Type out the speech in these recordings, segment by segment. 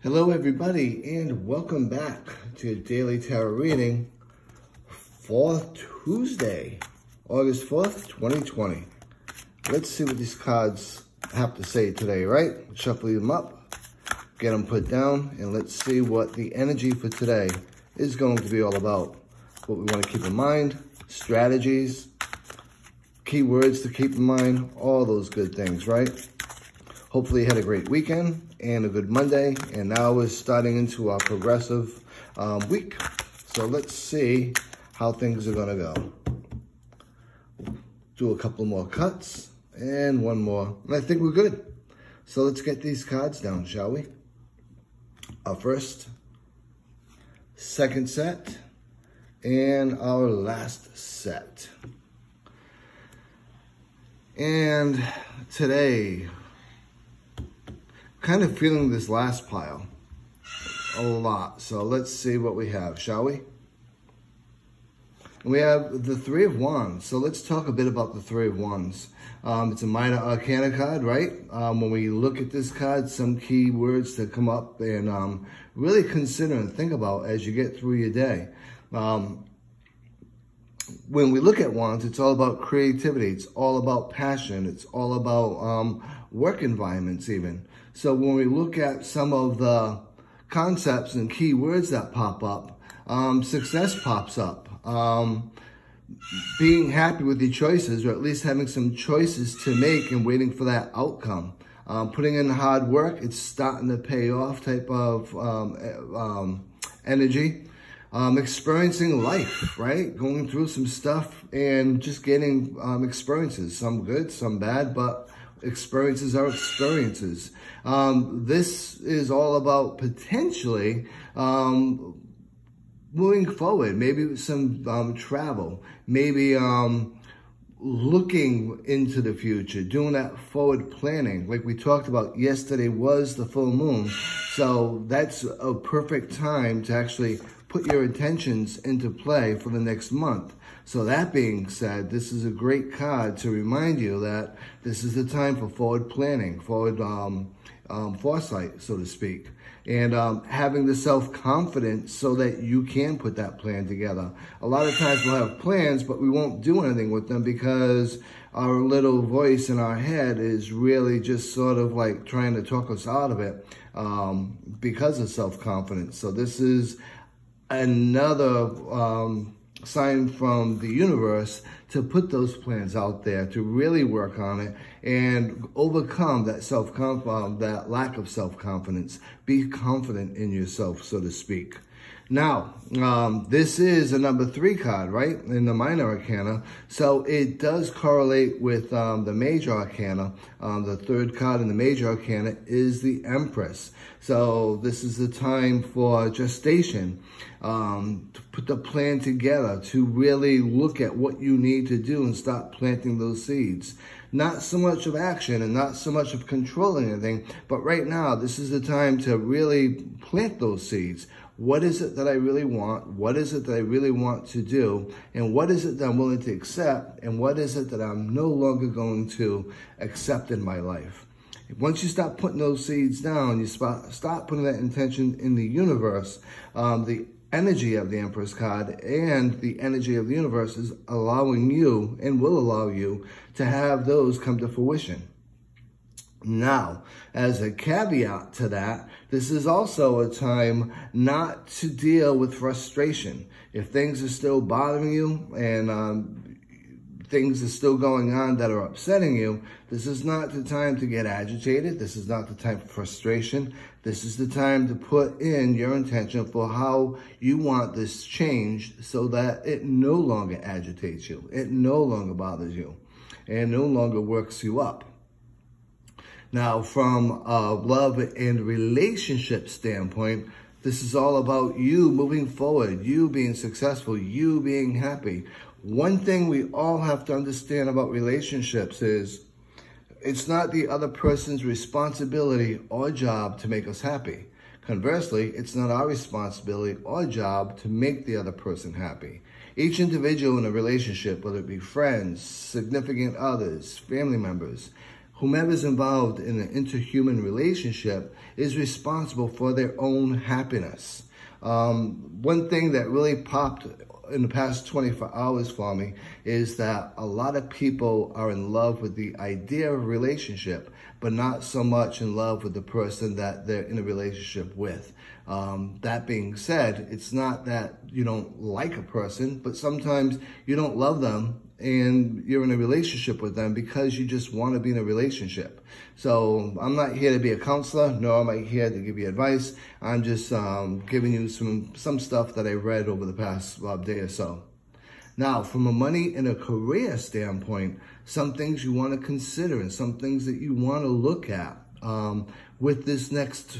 Hello everybody and welcome back to Daily Tarot Reading for Tuesday, August 4th, 2020. Let's see what these cards have to say today, right? Shuffle them up, get them put down, and let's see what the energy for today is going to be all about. What we want to keep in mind, strategies, keywords to keep in mind, all those good things, right? Hopefully you had a great weekend and a good Monday, and now we're starting into our progressive week. So let's see how things are gonna go. Do a couple more cuts and one more, and I think we're good. So let's get these cards down, shall we? Our first, second set, and our last set. And today, kind of feeling this last pile a lot. So let's see what we have, shall we? We have the Three of Wands. So let's talk a bit about the Three of Wands. It's a minor arcana card, right? When we look at this card, some key words to come up and really consider and think about as you get through your day. When we look at Wands, it's all about creativity. It's all about passion. It's all about work environments even. So when we look at some of the concepts and key words that pop up, success pops up. Being happy with your choices, or at least having some choices to make and waiting for that outcome. Putting in hard work, it's starting to pay off type of energy. Experiencing life, right? Going through some stuff and just getting experiences, some good, some bad, but experiences are experiences. This is all about potentially moving forward, maybe some travel, maybe looking into the future, doing that forward planning. Like we talked about, yesterday was the full moon, so that's a perfect time to actually put your intentions into play for the next month. So that being said, this is a great card to remind you that this is the time for forward planning, forward foresight, so to speak, and having the self-confidence so that you can put that plan together. A lot of times we'll have plans, but we won't do anything with them because our little voice in our head is really just sort of like trying to talk us out of it because of self-confidence. So this is another sign from the universe to put those plans out there, to really work on it and overcome that that lack of self-confidence. Be confident in yourself, so to speak. Now, this is a number 3 card, right, in the minor arcana. So it does correlate with the major arcana. The third card in the major arcana is the Empress. So this is the time for gestation, to put the plan together, to really look at what you need to do and start planting those seeds. Not so much of action and not so much of controlling anything, but right now, this is the time to really plant those seeds. What is it that I really want? What is it that I really want to do? And what is it that I'm willing to accept? And what is it that I'm no longer going to accept in my life? Once you start putting those seeds down, you start putting that intention in the universe, the energy of the Empress card and the energy of the universe is allowing you and will allow you to have those come to fruition. Now, as a caveat to that, this is also a time not to deal with frustration. If things are still bothering you and things are still going on that are upsetting you, this is not the time to get agitated. This is not the time for frustration. This is the time to put in your intention for how you want this changed so that it no longer agitates you. It no longer bothers you and no longer works you up. Now, from a love and relationship standpoint, this is all about you moving forward, you being successful, you being happy. One thing we all have to understand about relationships is it's not the other person's responsibility or job to make us happy. Conversely, it's not our responsibility or job to make the other person happy. Each individual in a relationship, whether it be friends, significant others, family members, whomever's involved in an interhuman relationship is responsible for their own happiness. One thing that really popped in the past 24 hours for me is that a lot of people are in love with the idea of a relationship, but not so much in love with the person that they're in a relationship with. That being said, it's not that you don't like a person, but sometimes you don't love them and you're in a relationship with them because you just want to be in a relationship. So I'm not here to be a counselor, nor am I here to give you advice. I'm just giving you some stuff that I read over the past day or so. Now, from a money and a career standpoint, some things you want to consider and some things that you want to look at with this next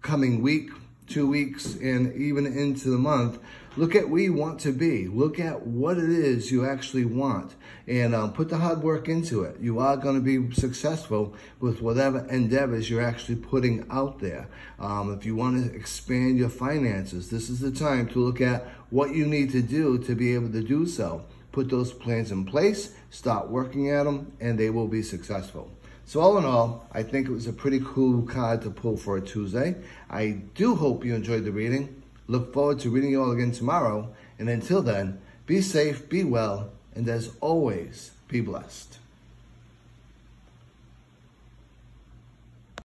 coming week, 2 weeks, and even into the month. Look at where you want to be. Look at what it is you actually want, and put the hard work into it. You are going to be successful with whatever endeavors you're actually putting out there. If you want to expand your finances, this is the time to look at what you need to do to be able to do so. Put those plans in place, start working at them, and they will be successful. So all in all, I think it was a pretty cool card to pull for a Tuesday. I do hope you enjoyed the reading. Look forward to reading you all again tomorrow. And until then, be safe, be well, and as always, be blessed.